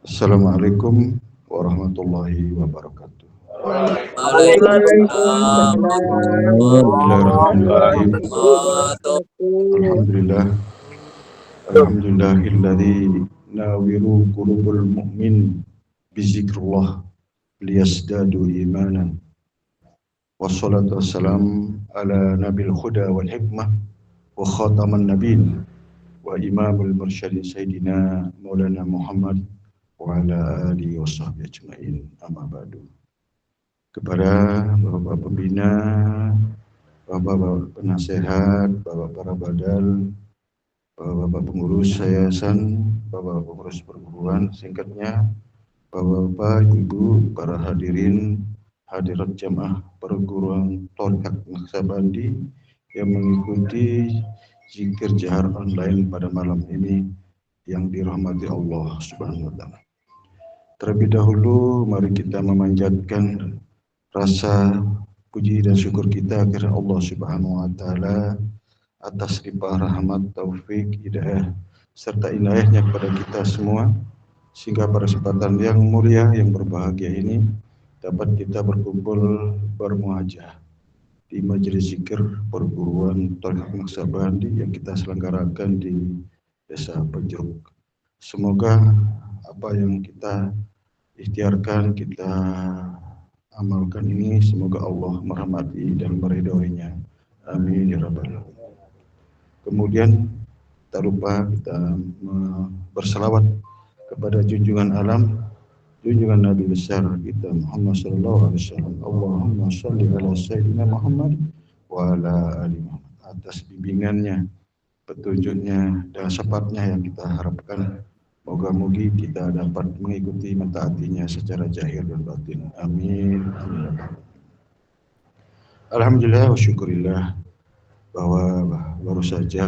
Assalamualaikum warahmatullahi wabarakatuh. Waalaikumsalam Bismillahirrahmanirrahim. warahmatullahi wabarakatuh. Alhamdulillah, alhamdulillahilladzi nawiru qulubul mu'min bizikrullah liyazdadu imanan. Wassalatu wassalam ala nabil huda wal hikmah wa khataman nabiyyin wa imamul mursyidin sayyidina Maulana Muhammad wa ala alihi wa sahbihi ajma'in. Amma ba'du. Kepada Bapak pembina, Bapak penasehat, Bapak para badal, Bapak pengurus yayasan, Bapak pengurus perguruan, singkatnya Bapak, Ibu, para hadirin, hadirat jamaah perguruan Thariqat Naqsabandi yang mengikuti zikir jahar online pada malam ini yang dirahmati Allah Subhanahu wa taala. Terlebih dahulu mari kita memanjatkan rasa puji dan syukur kita kepada Allah Subhanahu wa taala atas limpah rahmat, taufik, hidayah serta inayahnya kepada kita semua sehingga pada kesempatan yang mulia yang berbahagia ini dapat kita berkumpul bermuajah di majelis zikir perguruan Thariqat Naqsabandi yang kita selenggarakan di Desa Penjeruk. Semoga apa yang kita ikhtiarkan, kita amalkan ini semoga Allah merahmati dan meridhoinya. Amin ya rabbal alamin. Kemudian tak lupa kita berselawat kepada junjungan alam, junjungan Nabi besar kita Muhammad sallallahu alaihi wasallam. Allahumma shalli ala sayyidina Muhammad wa ala ali Muhammad atas bimbingannya, petunjuknya dan syafaatnya yang kita harapkan. Moga-moga kita dapat mengikuti mentaatinya secara zahir dan batin. Amin. Amin. Alhamdulillah wa syukurillah bahwa baru saja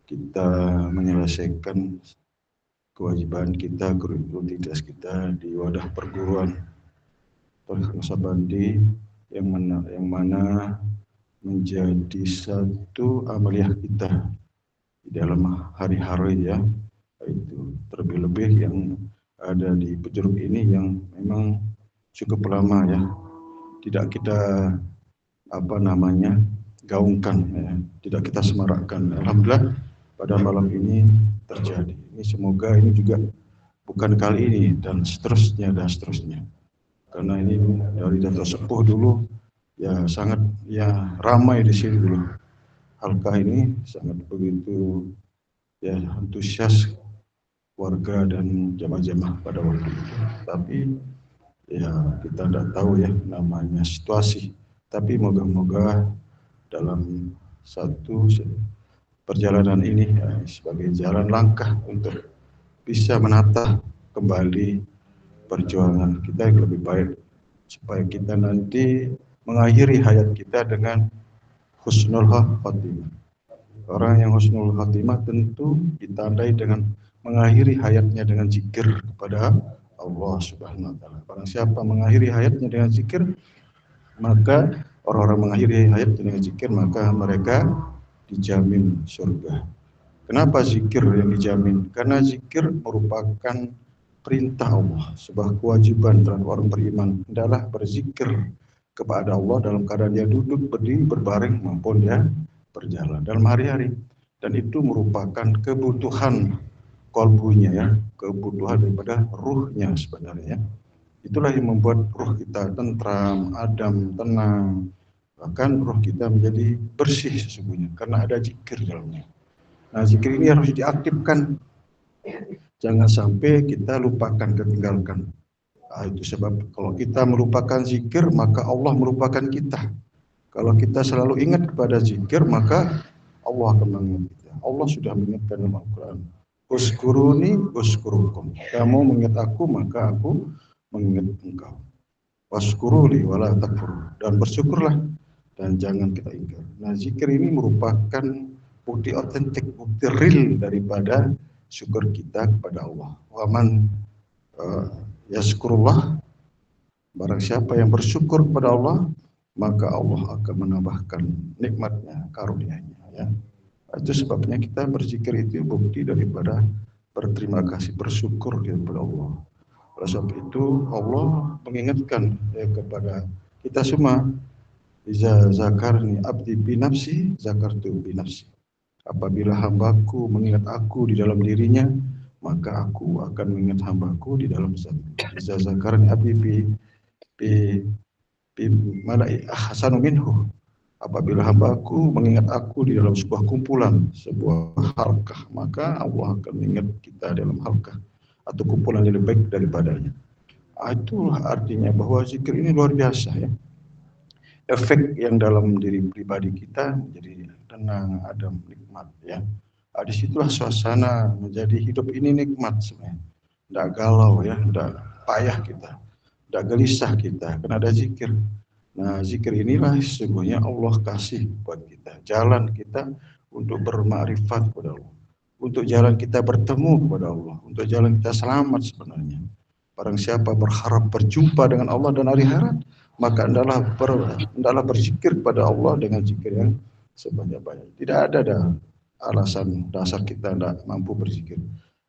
kita menyelesaikan kewajiban kita, rutinitas kita di wadah perguruan Thariqat Naqsabandi yang mana menjadi satu amaliyah kita di dalam hari-hari ya, itu terlebih-lebih yang ada di Penjeruk ini yang memang cukup lama ya tidak kita gaungkan ya, tidak kita semarakkan. Alhamdulillah pada malam ini terjadi. Ini semoga ini juga bukan kali ini dan seterusnya. Karena ini dari Dato Sepuh dulu ya sangat ya ramai di sini dulu. Halkah ini sangat begitu ya antusias warga dan jamaah-jamaah pada waktu itu. Tapi ya kita tidak tahu ya namanya situasi. Tapi moga-moga dalam satu perjalanan ini ya, sebagai jalan langkah untuk bisa menata kembali perjuangan kita yang lebih baik supaya kita nanti mengakhiri hayat kita dengan husnul khatimah. Orang yang husnul khatimah tentu ditandai dengan mengakhiri hayatnya dengan zikir kepada Allah Subhanahu wa taala. Barang siapa mengakhiri hayatnya dengan zikir, maka orang-orang mengakhiri hayatnya dengan zikir, maka mereka dijamin surga. Kenapa zikir yang dijamin? Karena zikir merupakan perintah Allah, sebuah kewajiban terhadap orang beriman. Hendaklah berzikir kepada Allah dalam keadaan dia duduk, berdiri, berbaring maupun dia berjalan dalam hari-hari. Dan itu merupakan kebutuhan kolbunya ya, kebutuhan daripada ruhnya sebenarnya. Itulah yang membuat ruh kita tentram, adem, tenang. Bahkan ruh kita menjadi bersih sesungguhnya karena ada zikir dalamnya. Nah, zikir ini harus diaktifkan. Jangan sampai kita lupakan, ketinggalkan. Nah, itu sebab kalau kita melupakan zikir, maka Allah melupakan kita. Kalau kita selalu ingat kepada zikir, maka Allah akan mengingat kita. Allah sudah mengingatkan dalam Al-Quran. Uskuruni uskurukum. Kamu mengingat aku, maka aku mengingat engkau. Waskuruli wala takfur. Dan bersyukurlah dan jangan kita ingkar. Nah, zikir ini merupakan bukti otentik, bukti real daripada syukur kita kepada Allah. Waman yaskurullah, barang siapa yang bersyukur kepada Allah, maka Allah akan menambahkan nikmatnya, karunia-Nya ya. Itu sebabnya kita berzikir itu bukti daripada berterima kasih, bersyukur kepada Allah. Oleh sebab itu Allah mengingatkan kepada kita semua, iza zakarni abdi binafsi zakartu binafsi. Apabila hambaku mengingat aku di dalam dirinya, maka aku akan mengingat hambaku di dalam zatku. Iza zakarni abdi bi malai ahsanu minhu. Apabila hambaku mengingat aku di dalam sebuah kumpulan, sebuah halkah, maka Allah akan mengingat kita dalam halkah atau kumpulan yang lebih baik daripadanya. Itulah artinya bahwa zikir ini luar biasa ya. Efek yang dalam diri pribadi kita menjadi tenang, adem, nikmat ya. Disitulah suasana menjadi hidup ini nikmat sebenarnya. Tidak galau ya, tidak payah kita, tidak gelisah kita, karena ada zikir. Nah, zikir inilah sesungguhnya Allah kasih buat kita, jalan kita untuk bermakrifat kepada Allah, untuk jalan kita bertemu kepada Allah, untuk jalan kita selamat sebenarnya. Barang siapa berharap berjumpa dengan Allah dan hari akhirat, maka hendaklah berzikir kepada Allah dengan zikir yang sebanyak-banyak. Tidak ada alasan dasar kita tidak mampu berzikir,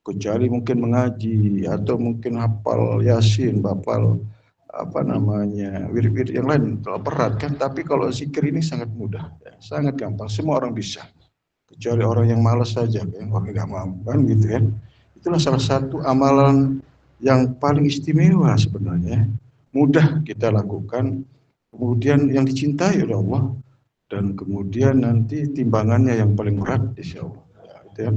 kecuali mungkin mengaji atau mungkin hafal Yasin, hafal wirid-wirid yang lain kalau berat kan. Tapi kalau zikir ini sangat mudah ya, sangat gampang, semua orang bisa, kecuali orang yang malas saja kan, orang nggak mampu kan gitu kan. Itulah salah satu amalan yang paling istimewa sebenarnya, mudah kita lakukan, kemudian yang dicintai oleh Allah, dan kemudian nanti timbangannya yang paling berat insya Allah ya, itu ya.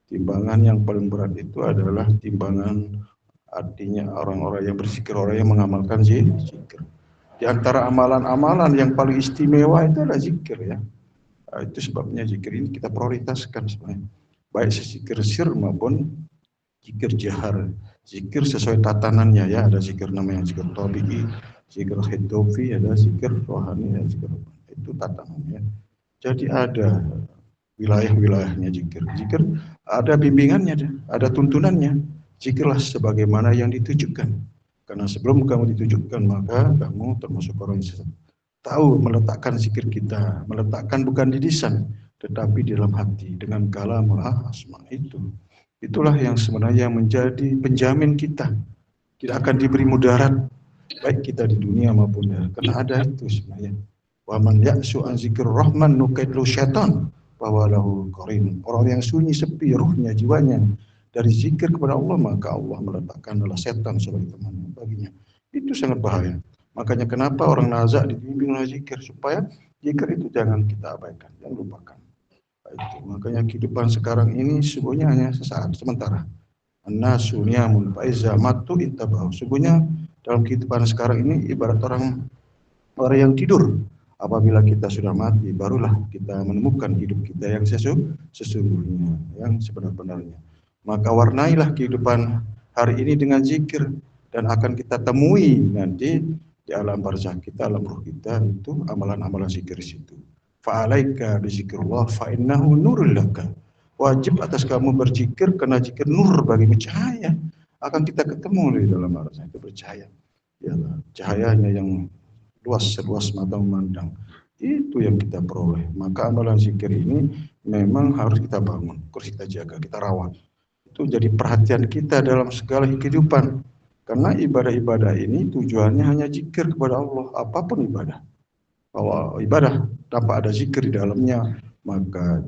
Timbangan yang paling berat itu adalah timbangan, artinya orang-orang yang berzikir, orang yang mengamalkan zikir. Di antara amalan-amalan yang paling istimewa itu adalah zikir ya. Itu sebabnya zikir ini kita prioritaskan sebenarnya, baik zikir sir maupun zikir jahar. Zikir sesuai tatanannya ya, ada zikir namanya zikir tabi'i, zikir hidofi, ada zikir rohani, ya, zikir itu tatanannya. Jadi ada wilayah-wilayahnya zikir. Zikir ada bimbingannya, ada tuntunannya. Zikirlah sebagaimana yang ditujukan. Karena sebelum kamu ditujukan, maka kamu termasuk orang yang sesat. Tahu meletakkan zikir kita, meletakkan bukan di lisan, tetapi di dalam hati dengan kalamul asma itu. Itulah yang sebenarnya menjadi penjamin kita tidak akan diberi mudarat, baik kita di dunia maupun di akhirat. Karena ada itu sebenarnya. Wa man ya'su an zikir rahman nukaidlu syaitan bahwa lahu qarin. Orang yang sunyi sepi ruhnya, jiwanya dari zikir kepada Allah, maka Allah meletakkan adalah setan sebagai teman baginya. Itu sangat bahaya. Makanya kenapa orang nazak dibimbing oleh zikir, supaya zikir itu jangan kita abaikan, jangan lupakan. Itu makanya kehidupan sekarang ini sesungguhnya hanya sesaat, sementara. An-nasu niyamun fa iza matu intabahu. Sesungguhnya dalam kehidupan sekarang ini ibarat orang yang tidur. Apabila kita sudah mati, barulah kita menemukan hidup kita yang sesungguhnya, yang sebenar-benarnya. Maka warnailah kehidupan hari ini dengan zikir, dan akan kita temui nanti di alam barzakh kita, alam ruh kita, itu amalan-amalan zikir situ. Fa'alaika bizikrillah fa innahu nurul laka. Wajib atas kamu berzikir, karena zikir nur bagimu, cahaya. Akan kita ketemu di dalam barzakh itu bercahaya. Ya, cahayanya yang luas, seluas mata memandang. Itu yang kita peroleh. Maka amalan zikir ini memang harus kita bangun, harus kita jaga, kita rawat. Itu jadi perhatian kita dalam segala kehidupan. Karena ibadah-ibadah ini tujuannya hanya zikir kepada Allah, apapun ibadah. Kalau ibadah tanpa ada zikir di dalamnya, maka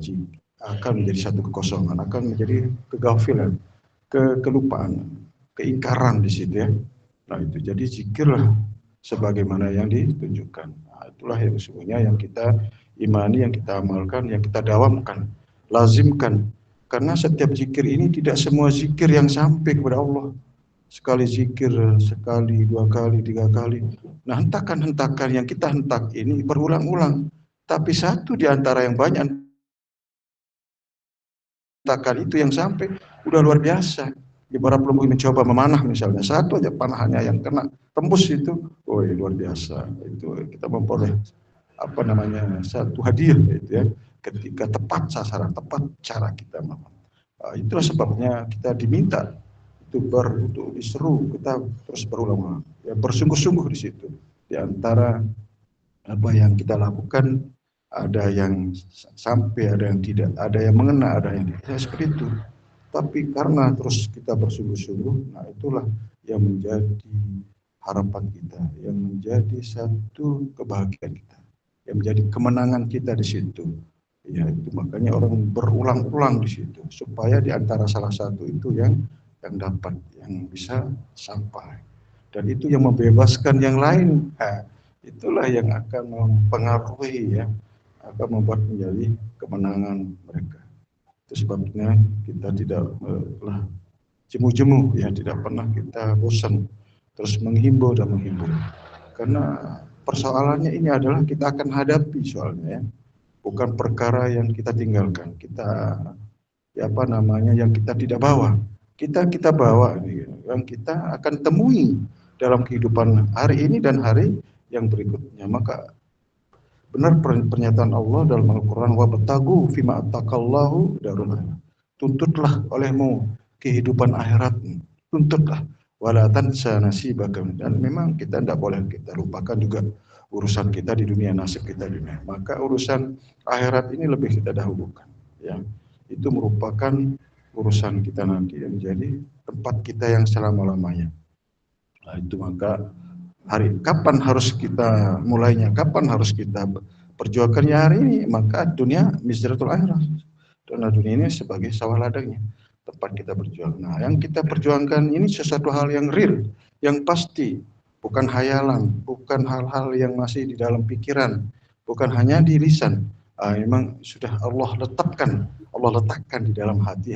akan menjadi satu kekosongan, akan menjadi kegafilan, kelupaan, keingkaran di situ ya. Nah itu, jadi zikirlah sebagaimana yang ditunjukkan. Nah, itulah yang sesungguhnya yang kita imani, yang kita amalkan, yang kita dawamkan, lazimkan. Karena setiap zikir ini tidak semua zikir yang sampai kepada Allah. Sekali zikir, sekali, dua kali, tiga kali. Nah, hentakan-hentakan yang kita hentak ini berulang-ulang. Tapi satu di antara yang banyak hentakan itu yang sampai, udah luar biasa. Ibarat peluru mencoba memanah misalnya, satu aja panahannya yang kena tembus itu, oh luar biasa. Itu kita memperoleh satu hadiah itu ya, ketika tepat sasaran, tepat cara kita. Itulah sebabnya kita diminta untuk diseru, kita terus berulang-ulang, ya, bersungguh-sungguh di situ. Di antara apa yang kita lakukan, ada yang sampai, ada yang tidak, ada yang mengena, ada yang tidak. Ya, seperti itu. Tapi karena terus kita bersungguh-sungguh, nah itulah yang menjadi harapan kita, yang menjadi satu kebahagiaan kita, yang menjadi kemenangan kita di situ. Ya, itu makanya orang berulang-ulang di situ supaya di antara salah satu itu yang dapat, yang bisa sampai. Dan itu yang membebaskan yang lain. Nah, itulah yang akan mempengaruhi ya, akan membuat menjadi kemenangan mereka. Itu sebabnya kita tidak jemu-jemu ya, tidak pernah kita bosan terus menghimbau dan menghimbau. Karena persoalannya ini adalah kita akan hadapi soalnya ya. Bukan perkara yang kita tinggalkan, kita ya apa namanya yang kita tidak bawa. Kita bawa yang kita akan temui dalam kehidupan hari ini dan hari yang berikutnya. Maka benar pernyataan Allah dalam Al-Quran, wa batagu fima atakallahu darul akhirah. Tuntutlah olehmu kehidupan akhiratmu, tuntutlah wala tansa nasibaka. Dan memang kita tidak boleh kita lupakan juga urusan kita di dunia, nasib kita di dunia. Maka urusan akhirat ini lebih kita dahulukan. Ya, itu merupakan urusan kita nanti yang menjadi tempat kita yang selama-lamanya. Nah, itu maka kapan harus kita mulainya, kapan harus kita perjuangkan ya hari ini. Maka dunia misratul akhirah, karena dunia ini sebagai sawah ladangnya, tempat kita berjuang. Nah, yang kita perjuangkan ini sesuatu hal yang real, yang pasti, bukan hayalan, bukan hal-hal yang masih di dalam pikiran, bukan hanya di lisan. Memang sudah Allah letakkan di dalam hati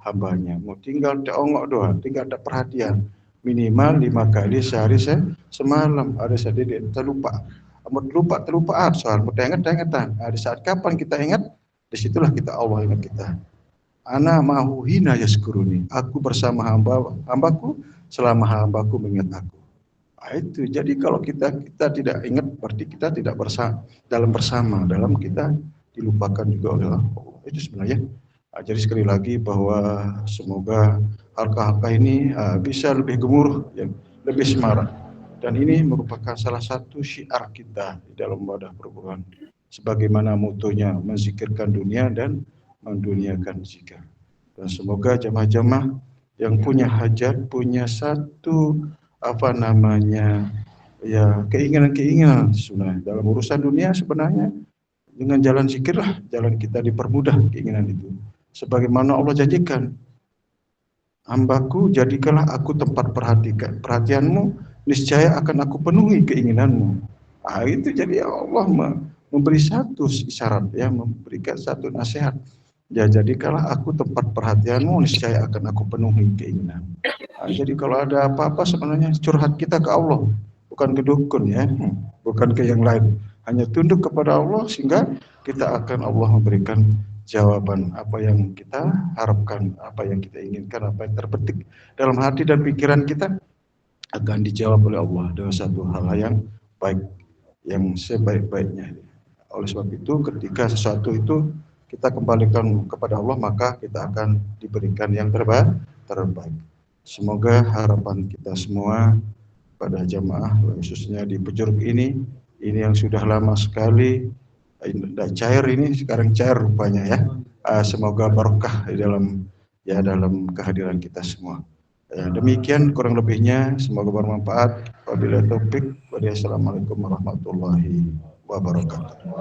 hambanya. Mau tinggal teongok doang, tinggal ada perhatian. Minimal 5 kali sehari semalam. Ada sedikit terlupa. Terlupa soal ingat-ingatan. Di saat kapan kita ingat, disitulah kita Allah ingat kita. Ana mahu hina yaskuruni. Aku bersama hambaku selama hambaku mengingat aku. Nah, itu. Jadi kalau kita tidak ingat, berarti kita tidak bersama dalam kita dilupakan juga oleh Allah. Itu sebenarnya. Jadi sekali lagi bahwa semoga harka-harka ini bisa lebih gemuruh, ya, lebih semarak. Dan ini merupakan salah satu syiar kita di dalam wadah perguruan. Sebagaimana mutunya menzikirkan dunia dan menduniakan zikir. Dan semoga jamaah-jamaah yang punya hajat, punya satu ya keinginan-keinginan sebenarnya dalam urusan dunia, sebenarnya dengan jalan zikirlah jalan kita dipermudah keinginan itu. Sebagaimana Allah janjikan, hambaku jadikanlah aku tempat perhatianmu, niscaya akan aku penuhi keinginanmu. Itu jadi Allah memberi satu isyarat ya, memberikan satu nasihat. Ya, jadikanlah aku tempat perhatianmu, niscaya akan aku penuhi keinginan. Jadi kalau ada apa-apa sebenarnya curhat kita ke Allah, bukan ke dukun ya, bukan ke yang lain. Hanya tunduk kepada Allah sehingga kita akan Allah memberikan jawaban apa yang kita harapkan, apa yang kita inginkan, apa yang terbetik dalam hati dan pikiran kita akan dijawab oleh Allah dengan satu hal yang baik, yang sebaik-baiknya. Oleh sebab itu ketika sesuatu itu kita kembalikan kepada Allah, maka kita akan diberikan yang terbaik. Semoga harapan kita semua pada jamaah, khususnya di Pejuruk ini yang sudah lama sekali tidak cair, ini sekarang cair rupanya ya. Semoga barokah di dalam kehadiran kita semua. Demikian kurang lebihnya, semoga bermanfaat. Wabillahi taufik. Wassalamualaikum warahmatullahi wabarakatuh.